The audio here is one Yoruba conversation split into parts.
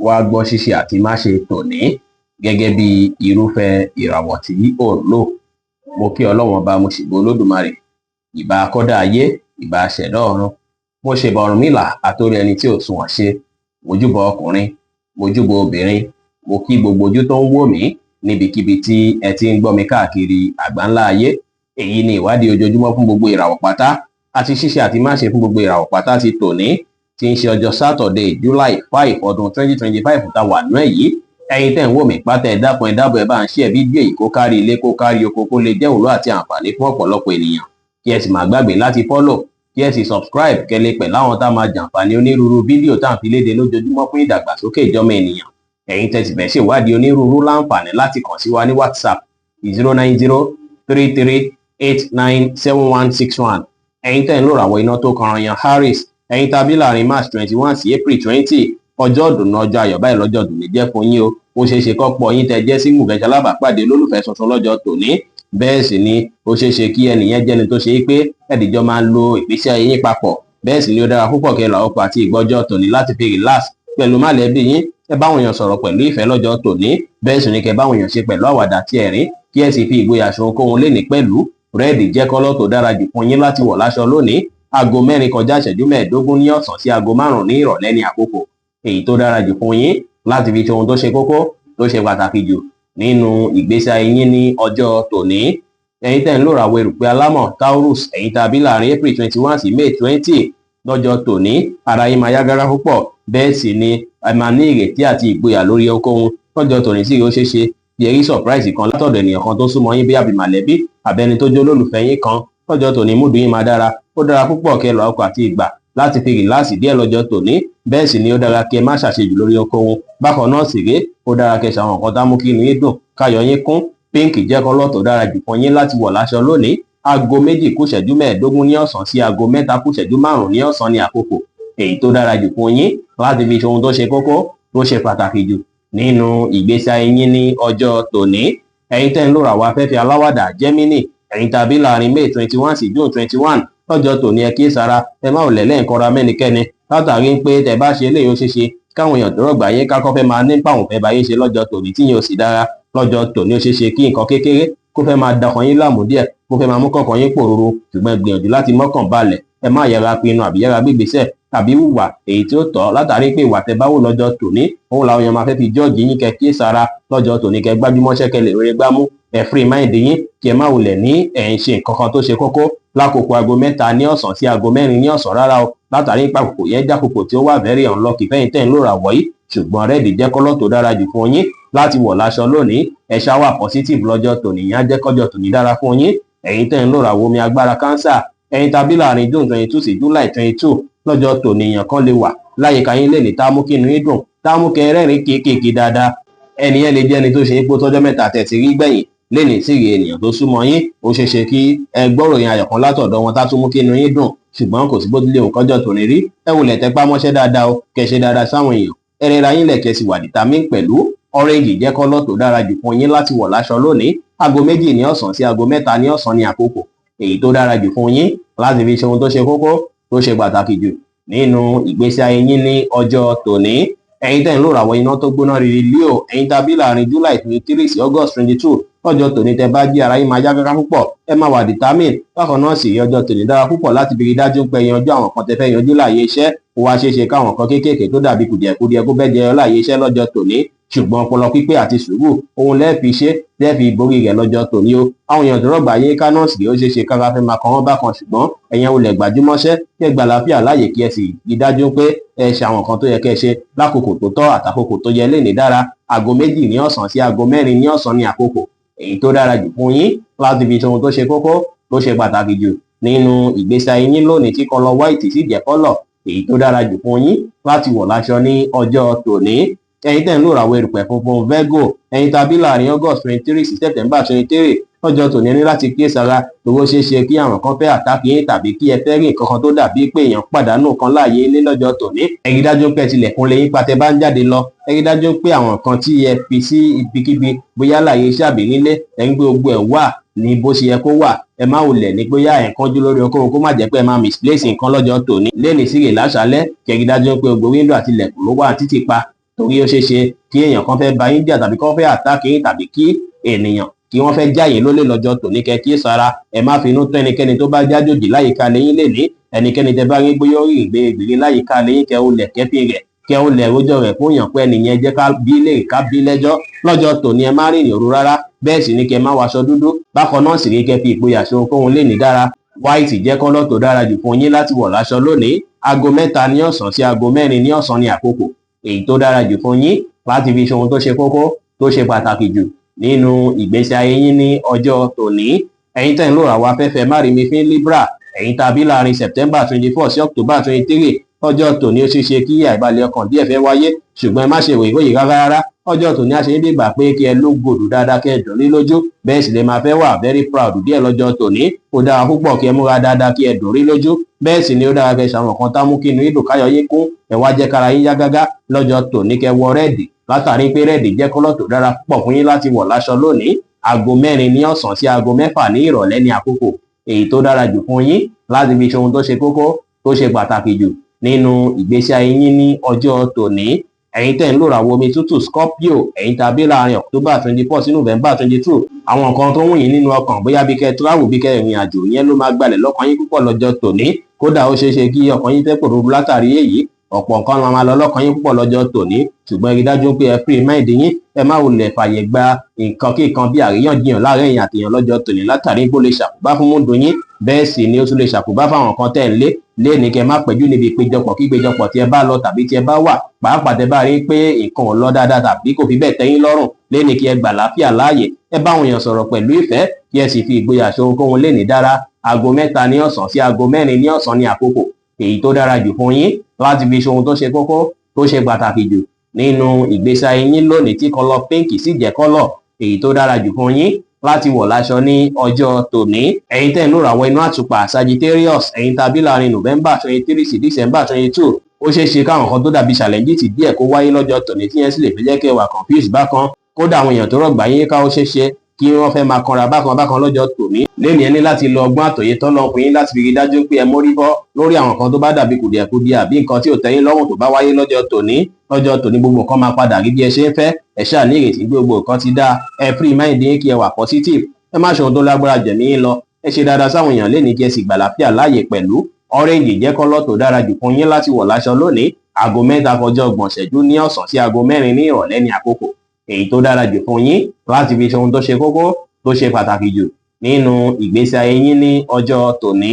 wá gbọ́ ṣíṣe àti máṣe tòní gẹ́gẹ́ bí irúfẹ́ ìràwọ̀ tí ò ń lò. Mo kí Ọlọ́run ọba, mo sì bọ Olódùmarè, ìbà akọ́dá ayé, ìbà ṣẹ̀dá ọ̀run, mo ṣèbà Ọ̀rúnmìlà àtórí ẹni tí ò sunwọ̀n ṣe, mojúbọ ọkùnrin, mojúbọ obìnrin, mo kí gbogbo ojú tó ń wò mí níbikíbi tí ẹ ti ń gbọ́ mi káàkiri àgbáńlá ayé. Èyí ni ìwádìí ojoojúmọ́ fún gbogbo ìràwọ̀ pátá àti ṣíṣe àti máṣe fún gbogbo ìràwọ̀ pátá ti tòní, tí ń ṣe ọjọ́ Saturday July 5 ọdún 2025 tá wà nú ẹ̀ yìí. Ẹ̀yin tẹ́ ń wò mí pátá, ẹ dákun ẹ dábọ̀ ẹ bá ń share fídíò yìí kó kárí ilé kó kárí oko, kó lè jẹ́ òwúrọ̀ àti àǹfààní fún ọ̀pọ̀lọpọ̀ ènìyàn. Kí ẹ sì má gbàgbé láti follow, kí ẹ sì subscribe kẹ́lẹ́ pẹ̀lú àwọn tá máa jàǹfààní onírúurú fídíò tá à ń fi léde lójoojúmọ́ fún ìdàgbàsókè ìjọmọ ènìyàn. Ẹ̀yin tẹ́ sì fẹ́ ṣèwádìí onírúurú láǹfààní láti kàn sí wa ní WhatsApp 09033897161. Ẹ̀yin tẹ́ ń lò ràwọ̀ iná tó kan yan Harris, ẹ̀yin tàbí láàrin March 21 sí April 20, ọjọ́ ọdún ọjọ́ ayọ̀ báyìí lọ́jọ́ ọdún lè jẹ́ fún yín o. Ó ṣeé ṣe kọ́pọ̀ yín tẹ́ jẹ́ sí mùfẹ́ ṣalábàápàdé olólùfẹ́ tuntun lọ́jọ́ tòní. Bẹ́ẹ̀ sì ni ó ṣeé ṣe kí ẹnìyẹn jẹ́ni tó ṣe pé ẹ̀dìjọ́ máa ń lo ìgbésí ayé yín papọ̀. Bẹ́ẹ̀ sì ni ó dára púpọ̀ kẹ́ làwọn ọkọ̀ àti ìgbọ́jọ́ tòní láti fi relax pẹ̀lú málẹ̀bí yín. Ẹ báwọn èèyàn sọ̀rọ̀ pẹ̀lú ìfẹ́ lọ́jọ́ tòní. Bẹ́ẹ̀ sì ni kẹ́ báwọn èèyàn ṣe pẹ̀lú àwàdà tí ẹ̀rín, kí ẹ sì fi ìgboyà ṣe ohunkóhun lénìí pẹ̀lú. Rẹ́ẹ̀dì jẹ́ kọ́lọ́ tó dára jù fún yín láti wọ̀ láṣọ lónìí. Aago 4 kọjá ìṣẹ́jú 15 ní ọ̀sán sí aago 5 ní ìrọ̀lẹ́ ní àkókò èyí tó dára jù fún yín láti fi ṣe ohun tó ṣe kókó tó ṣe pàtàkì jù nínú ìgbésí ayé yín ní ọjọ́ tòní. Ẹ̀yin tẹ́ ń lò ràwọ̀ erùpẹ̀ alámọ̀ Taurus, ẹ̀yin tàbí láàrin April 21 sí May 20 lọ́jọ́ tòní, ara yín máa yá gágá púpọ̀. Bẹ́ẹ̀ sì ni ẹ máa ní ìrètí àti ìgboyà lórí ohunkóhun lọ́jọ́ tòní. Sí ó ṣeé ṣe bí ẹ rí surprise kan látọ̀dọ̀ ènìyàn kan tó súnmọ́ yín bí àbí màlẹ́bí àbẹ́ni tó jẹ́ olólùfẹ́ yín kan. Lọ́jọ́ tòní múdù yín máa dára. Ó dára púpọ̀ kẹ́ lọ ọkọ̀ àti ìgbà láti fi rìláàsì díẹ̀ lọ́jọ́ tòní. Bẹ́ẹ̀ sì ni ó dára kí ẹ má ṣàṣejù lórí ohunkóhun. Bákan náà sì rèé, ó dára kẹ́ ṣàwọn nǹkan tá mú kí inú yín dùn, káyọ̀ yín kún. Píǹkì jẹ́ kọ́lọ́ tó dára jù fún yín láti wọ̀ láṣọ lónìí. Aago 2 kù ìṣẹ́jú 15 ní ọ̀sán sí aago 3 kù ìṣẹ́jú 5 ní ọ̀sán ní àkókò èyí tó dára jù fún yín láti fi ṣe ohun tó ṣe kókó tó ṣe pàtàkì jù nínú ìgbésí ayé yín ní ọjọ́ tòní. Ẹ̀yin tẹ́ ń lò ràwọ̀ afẹ́fẹ́ aláwàdà Gemini, ẹ̀yin tàbí láàrin May 21 sí June 21 lọ́jọ́ tòní, ẹ kíyèsára, ẹ má ò lẹ̀lẹ́ nǹkan ra mẹ́nikẹ́ni látàrí pé tẹ́ bá ṣe eléyìí ó ṣeé ṣe káwọn èèyàn tó rọ̀gbà yín kákọ́ fẹ́ máa ní páwọn fẹ́ bá yín ṣe lọ́jọ́ tòní tí yín ò sì dára. Lọ́jọ́ tòní ó ṣeé ṣe kí nǹkan kékeré kó fẹ́ máa dọkàn yín láàmú díẹ̀, kó fẹ́ máa mú kọ̀ọ̀kan yín pòrúurú, ṣùgbọ́n gbìyànjú láti mọ́kàn balẹ̀. Ẹ má yẹra pinnu àbí yẹra gbígbésẹ̀ tàbí hùwà èyí tí ó tọ́ látàrí pé ìwà tẹ́ bá wò lọ́jọ́ tòní òun làwọn èèyàn máa fẹ́ fi jọ́ọ̀jì yín. Kẹ́ kíyèsára lọ́jọ́ tòní, kẹ́ gbájúmọ́ṣẹ́ kẹ́ lè rere gbámú, ẹ free mind yín, kí ẹ má wulẹ̀ ní ẹ̀ ń ṣe nǹkan kan tó ṣe kókó lákòókò aago 3 ní ọ̀sán sí aago 4 ní ọ̀sán rárá o, látàrí ìpàkòkò yẹn jákòókò tí ó wà very unlucky fẹ́yìn tẹ́ ń lò ràwọ̀ yìí. Ṣùgbọ́n rẹ́ẹ̀dì jẹ́ kọ́lọ́ tó dára jù fún yín láti wọ̀ láṣọ lónìí. Ẹ ṣáwà positive lọ́jọ́ tòní, yẹn á jẹ́ kọ́jọ́ tòní dára fún yín. Ẹ̀yin tẹ́ ń lò ràwọ̀ omi agbára Cancer, ẹ̀yin tàbí láàrin June 22 sí July 22 lọ́jọ́ tòní, èèyàn kan lè wà láyìíká yín lè ní tá mú kí inú yín dùn, tá mú kẹ́ rẹ́rìn kéékèèké dáadáa. Ẹnìyẹn lè jẹ́ ẹni tó ṣe é pé tọ́jọ́ mẹ́ta tẹ̀ sí rí gbẹ̀yìn lẹ́ni sí rí ènìyàn tó súnmọ́ yín. Ó ṣeé ṣe kí ẹ gbọ́rọ̀ yẹn ayọ̀ kan látọ̀dọ̀ wọn tá tún mú kí inú yín dùn, ṣùgbọ́n kò sí bó tilẹ̀ òun kọjọ́ tòní rí. Ẹ wulẹ̀ tẹpá mọ́ṣẹ́ dáadáa o, kẹ́ ṣe dáadáa sáwọn èèyàn, ẹ rẹra yín lẹ̀ kẹ́ sì wà determine pẹ̀lú. Orange jẹ́ kọ́lọ́ tó dára jù fún yín láti wọ̀ láṣọ lónìí. Aago 2 ní ọ̀sán sí aago 3 ní ọ̀sán ní àkókò èyí tó dára jù fún yín láti fi ṣe ohun tó ṣe kókó tó ṣe pàtàkì jù nínú ìgbésí ayé yín ní ọjọ́ tòní. Ẹ̀yin tẹ́ ń lò ràwọ̀ iná tó gbóná riri Leo, ẹ̀yin tàbí láàrin July 23 sí August 22 lọ́jọ́ tòní, tẹ́ bá jí ara yín máa yá gágá púpọ̀, ẹ máa wà determine. Bákan náà sì ọjọ́ tòní dára púpọ̀ láti fi rí dájú pé yanjú àwọn kan tẹ́ fẹ́ yanjú láàyè iṣẹ́. Ó wá ṣeé ṣe káwọn kan kéékèèké tó dàbí kùdìẹ̀kudiẹ kó bẹ́ẹ̀ jẹyọ láàyè iṣẹ́ lọ́jọ́ tòní, ṣùgbọ́n ọpọlọ pípé àti sùúrù òun lẹ́ẹ̀fi ṣe lẹ́ẹ̀fi borí rẹ̀ lọ́jọ́ tòní o. Àwọn èèyàn tó rọ̀gbà yín ká náà sì ó ṣeé ṣe kára fẹ́ máa kàn wọ́n bákan, ṣùgbọ́n ẹ̀yin olè gbajúmọ́ṣẹ́ kí ẹ gbà láfíà láàyè kí ẹ sì rí dájú pé ẹ ṣe àwọn kan tó yẹ kẹ́ ẹ ṣe lákòókò tó tọ́ àtàkókò tó yẹ lénìí dára. Aago 2 ní ọ̀sán sí aago 4 ní ọ̀sán ní àkókò èyí tó dára jù fún yín láti fi ṣe ohun tó ṣe kókó tó ṣe pàtàkì jù nínú ìgbésí ayé yín lónìí, tí kọ́lọ̀ white sì jẹ́ kọ́lọ̀ èyí tó dára jù fún yín láti wọ̀ láṣọ ní ọjọ́ tòní. Ẹ̀yin tẹ́ ń lò ràwọ̀ erùpẹ̀ funfun Virgo, ẹ̀yin tàbí láàrin August 23 sí September 23 lọ́jọ́ tòní ní láti kíyèsára. Owó ṣeé ṣe kí àwọn kan fẹ́ àtàkì yín tàbí kí ẹ fẹ́ rí nǹkan kan tó dàbí pé èèyàn pàdánù kan láàyè ilé lọ́jọ́ tòní. Ẹ rí dájú pé tilẹ̀kùn lè yín pa tẹ́ bá ń jáde lọ. Ẹ rí dájú pé àwọn kan tí ẹ fi sí ibikíbi bóyá láàyè iṣẹ́ àbí nílé ẹ ń gbé gbogbo ẹ̀ wà ní bó ṣe yẹ kó wà. Ẹ má wulẹ̀ ní bóyá ẹ̀ ń kánjú lórí okòwò kó má jẹ́ pé ẹ máa misplace nǹkan lọ́jọ́ tòní. Lẹ́ni sí rè láṣálẹ́, kẹ́ rí dájú pé gbogbo window àti ilẹ̀kùn ló wà títì pa torí ó ṣeé ṣe kí èèyàn kan fẹ́ ba yín jà tàbí kán fẹ́ àtáàkì yín tàbí kí ènìyàn kí wọ́n fẹ́ já yín lólè lọ́jọ́ tòní kẹ́ kí sara ẹ má finú tó ẹnikẹ́ni tó bá jájòjì láyìíká lẹ́yìn lèlé ẹnikẹ́ni tẹ́ bá rí bóyá ó rí ìgbèrègbèrè láyìíká lẹ́yìn kẹ́ ó lẹ̀ kẹ́fìn rẹ̀ kẹ́ ó lẹ̀ rojọ́ rẹ̀ fún yàn pé ẹnìyẹn jẹ́ ká bí léèrè ká bí lẹ́jọ́ lọ́jọ́ tòní ẹ má rìnrìn òru rárá bẹ́ẹ̀ sì ni kẹ́ má waṣọ dúdú bákan náà sì rí kẹ́ fi ìgboyà ṣe ohunkóhun lè ní dára white jẹ́ kọ́lọ́ tó dára jù fún yín láti wọ̀ láṣọ lónìí aago 3 ní ọ̀sán sí aago 4 ní ọ̀sán ní àkókò èyí tó dára jù fún yín láti fi ṣe ohun tó ṣe kókó tó ṣe pàtàkì jù nínú ìgbésí ayé yín ní ọjọ́ tòní ẹ̀yin tẹ́ ń lò àwọn afẹ́fẹ́ márìmí fún Libra ẹ̀yin tàbí láàrin September 24 sí October 23 ọjọ́ tòní ó ṣeé ṣe kí àìbalẹ̀ ọkàn díẹ̀ fẹ́ wáyé ṣùgbọ́n ẹ má ṣe ìròyìn rárá ọjọ́ tòní a ṣe ń dìgbà pé kí ẹ ló gbòdù dáadáa kí ẹ dùn ní lójú bẹ́ẹ̀ sì lè máa fẹ́ wà very proud díẹ̀ lọ́jọ́ tòní ó dára púpọ̀ kí ẹ múra dáadáa kí ẹ dùn rí lójú bẹ́ẹ̀ sì ni ó dára kí ẹ ṣàwọn kan tá mú kí inú ìdùn káyọ̀ yín kún ẹ wá jẹ́ kára yín yá gágá lọ́jọ́ tòní kẹ wọ rẹ́ẹ̀dì látàrí pé rẹ́ẹ̀dì jẹ́ kọ́lọ̀ tó dára púpọ̀ fún yín láti wọ̀ láṣọ lónìí aago 4 ní ọ̀sán sí aago 6 ní ìrọ̀lẹ́ ní àkókò èyí tó dára jù fún yín láti fi ṣe ohun tó ṣe kókó tó ṣe pàtàkì jù nínú ìgbésí ayé yín ní ọjọ́ tòní ẹ̀yin tẹ́ ń lò ràwọ̀ omi tútù Scorpio ẹ̀yin tàbí láàrin October 24 sí November 22 àwọn nǹkan tó ń wù yín nínú ọkàn bóyá bí kẹ́ travel bí kẹ́ ìrìn àjò yẹn ló máa gbalẹ̀ lọ́kàn yín púpọ̀ lọ́jọ́ tòní kódà ó ṣeé ṣe kí ọkàn yín fẹ́ pòrúurú látàrí èyí ọ̀pọ̀ nǹkan máa lọ lọ́kàn yín púpọ̀ lọ́jọ́ tòní ṣùgbọ́n rí dájú pé ẹ free mind yín ẹ má wulẹ̀ fàyè gba nǹkan kíkan bí àríyànjiyàn láàrin ẹ̀yin àtèèyàn lọ́jọ́ tòní látàrí bó lè ṣàkóbá fún múndùn yín bẹ́ẹ̀ sì ni ó tún lè ṣàkóbá fáwọn kan tẹ́ ń lé ní kẹ́ má pẹ́jù níbi ìpéjọpọ̀ kí ìpéjọpọ̀ tí ẹ bá lọ tàbí tí ẹ bá wà pàápàá tẹ́ bá rí pé nǹkan ò lọ dáadáa tàbí kò fi bẹ́ẹ̀ tẹ́yín lọ́rùn lé ní kí ẹ gbà láfíà láàyè ẹ bá àwọn èèyàn sọ̀rọ̀ pẹ̀lú ìfẹ́ kí ẹ sì fi ìgboyà ṣe ohunkóhun lè ní dára aago 3 ní ọ̀sán sí aago 4 ní ọ̀sán ní àkókò èyí tó dára jù fún yín láti fi ṣe ohun tó ṣe kókó tó ṣe pàtàkì jù nínú ìgbésí ayé yín lónìí tí kọ́lọ̀ pink sì jẹ́ kọ́lọ̀ èyí tó dára jù fún yín láti wọ̀ láṣọ ní ọjọ́ tòní ẹ̀yin tẹ́ ń lò ràwọ̀ inú àtùpà Sagittarius ẹ̀yin tàbí láàrin November 23 sí December 22 ó ṣeé ṣe káwọn kan tó dàbí challenge ti díẹ̀ kó wáyé lọ́jọ́ tòní tí yẹn sì lè fi jẹ́ kí ẹ wà confused bákan kódà àwọn èèyàn tó rọ̀gbà yín ká ó ṣeé ṣe kí wọ́n fẹ́ máa kanra bákan lọ́jọ́ tòní lẹ́nu ẹni láti lo ọgbọ́n àtòyé tọ́lọ́ fún yín láti fi rí dájú pé ẹ mórí bọ́ lórí àwọn kan tó bá dàbí kùdìẹ̀kudiẹ àbí nǹkan tí ò tẹ́yìn lọ́rùn tó bá wáyé lọ́jọ́ tòní gbogbo nǹkan máa padà rí bí ẹ ṣe ń fẹ́ ẹ ṣáà ní ìrètí gbogbo nǹkan ti dáa ẹ free mind yín kí ẹ wà positive ẹ má ṣe ohun tó lágbára jẹ̀mí yín lọ ẹ ṣe dáadáa sáwọn èèyàn lẹ́ni kí ẹ sì gbà láfíà láàyè pẹ̀lú orange jẹ́ kọ́lọ̀ tó dára jù fún yín láti wọ̀ láṣọ lónìí aago 3:30 ní ọ̀sán sí aago 4 ní ìrọ̀lẹ́ ní àkókò èyí tó dára jù fún yín láti fi ṣe ohun tó ṣe kókó tó ṣe pàtàkì jù nínú ìgbésí ayé yín ní ọjọ́ tòní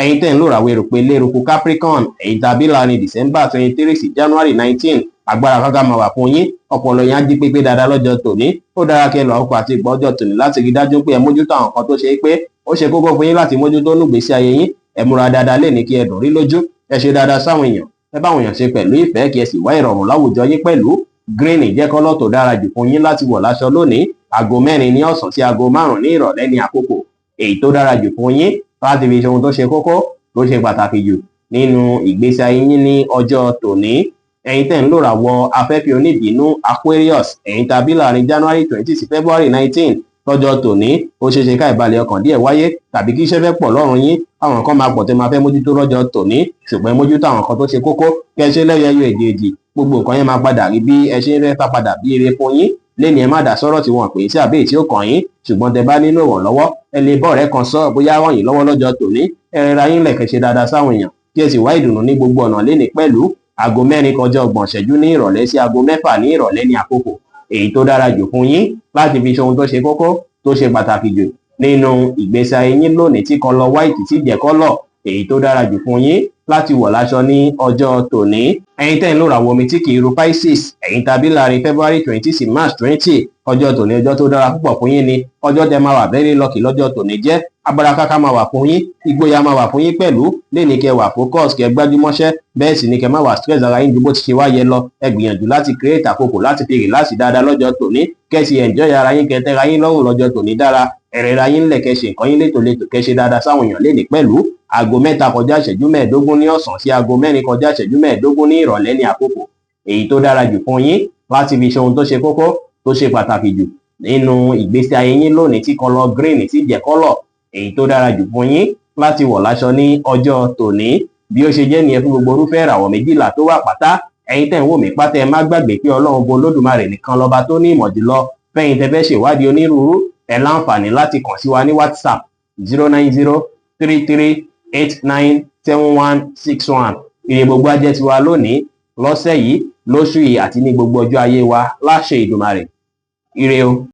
ẹ̀yin tẹ́ ń lò ràwọ̀ èròpè lérúkú Capricorn ẹ̀yin tàbí láàrin December 23 sí January 19 agbára kankan máa wà fún yín ọpọlọ yẹn á jí pépé dáadáa lọ́jọ́ tòní ó dára kẹ́ lọ àkókò àti ìgbà ọjọ́ tòní láti rí dájú pé ẹ mójútó àwọn kan tó ṣe pé ó ṣe kókó fún yín láti mójútó nígbésí ayé yín ẹ múra dáadáa lè ní kí ẹ dùn rí lójú ẹ ṣe dáadáa sáwọn èèyàn ẹ bá àwọn èèyàn ṣe pẹ̀lú ìfẹ́ kí ẹ sì wá ìrọ̀rùn láwùjọ yín pẹ̀lú green jẹ́ kọ́lọ̀ tó dára jù fún yín láti wọ̀ láṣọ lónìí aago 4 ní ọ̀sán sí aago 5 ní ìrọ̀lẹ́ ní àkókò èyí tó dára jù fún yín láti fi ṣe ohun tó ṣe kókó tó ṣe pàtàkì jù nínú ìgbésí ayé yín ní ọjọ́ tòní ẹ̀yin tẹ́ ń lò ràwọ̀ afẹ́fẹ́ oníbínú Aquarius ẹ̀yin tàbí láàrin January 20 sí February 19 lọ́jọ́ tòní ó ṣeé ṣe ká ìbalẹ̀ ọkàn díẹ̀ wáyé tàbí kí iṣẹ́ fẹ́ pọ̀ lọ́rùn yín àwọn kan máa pọ̀ tẹ́ máa fẹ́ mójútó lọ́jọ́ tòní ṣùgbọ́n mójútó àwọn kan tó ṣe kókó kẹ́ ẹ ṣe lẹ́yẹyọ èjèèjì gbogbo nǹkan yẹn máa padà rí bí ẹ ṣe ń fẹ́ padà bí eré fún yín lẹ́ni ẹ má dá sọ́rọ̀ tí wọ́n pè é sí àbí tí ó kàn yín ṣùgbọ́n tẹ́ bá nílò ìrànlọ́wọ́ ẹ lè bọ́ ọ̀rẹ́ kan sọ bóyá ràn yín lọ́wọ́ lọ́jọ́ tòní ẹ rẹra yín lẹ̀kẹ́ ṣe dáadáa sáwọn èèyàn kí ẹ sì wá ìdùnnú ní gbogbo ọ̀nà lẹ́ni pẹ̀lú aago 4:30 ní ìrọ̀lẹ́ sí aago 6 ní ìrọ̀lẹ́ ní àkókò èyí tó dára jù fún yín láti fi ṣe ohun tó ṣe kókó tó ṣe pàtàkì jù nínú ìgbésí ayé yín lónìí tí kọ́lọ̀ white sì jẹ́ kọ́lọ̀ èyí tó dára jù fún yín láti wọ̀ láṣọ ní ọjọ́ tòní ẹ̀yin tẹ́ ń lò ràwọ̀ omi tí kì í ru Pisces ẹ̀yin tàbí láàrin February 20 sí March 20 ọjọ́ tòní ọjọ́ tó dára púpọ̀ fún yín ni ọjọ́ tẹ́ máa wà very lucky lọ́jọ́ tòní jẹ́ agbára káká máa wà fún yín ìgboyà máa wà fún yín pẹ̀lú lẹ́ni kẹ́ wà focus kẹ́ gbájúmọ́ṣẹ́ bẹ́ẹ̀ sì ni kẹ́ má wà stress ara yín ju bó ti ṣe wáyé lọ ẹ gbìyànjú láti create àkókò láti fi relax dáadáa lọ́jọ́ tòní kẹ́ sì enjoy ara yín kẹ́ tẹ́ra yín lọ́rùn lọ́jọ́ tòní dára ẹ̀rẹ̀ra yín lẹ̀ kẹ́ ṣe nǹkan yín létòlétò kẹ́ ṣe dáadáa sáwọn èèyàn lẹ́ni pẹ̀lú aago 3:15 ní ọ̀sán sí aago 4:15 ní ìrọ̀lẹ́ ní àkókò èyí tó dára jù fún yín láti fi ṣe ohun tó ṣe kókó tó ṣe pàtàkì jù nínú ìgbésí ayé yín lónìí tí kọ́lọ̀ green sì jẹ́ kọ́lọ̀ èyí tó dára jù fún yín láti wọ̀ láṣọ ní ọjọ́ tòní bí ó ṣe jẹ́ nìyẹn fún gbogbo irúfẹ́ ìràwọ̀ méjìlá tó wà pátá ẹ̀yin tẹ́ ń wò mí pátá ẹ má gbàgbé pé ọlọ́run bo olódùmarè nìkan lọ́ba tó ní ìmọ̀ jùlọ. Fẹ́yìn tẹ́ fẹ́ ṣèwádìí onírúurú ẹ láǹfààní láti kàn sí wa ní WhatsApp 09033897161. Ire gbogbo á jẹ́ tiwa lónìí, lọ́sẹ̀ yìí, lóṣù yìí àti ní gbogbo ọjọ́ ayé wa láṣẹ Ìdùmarè. Ire o.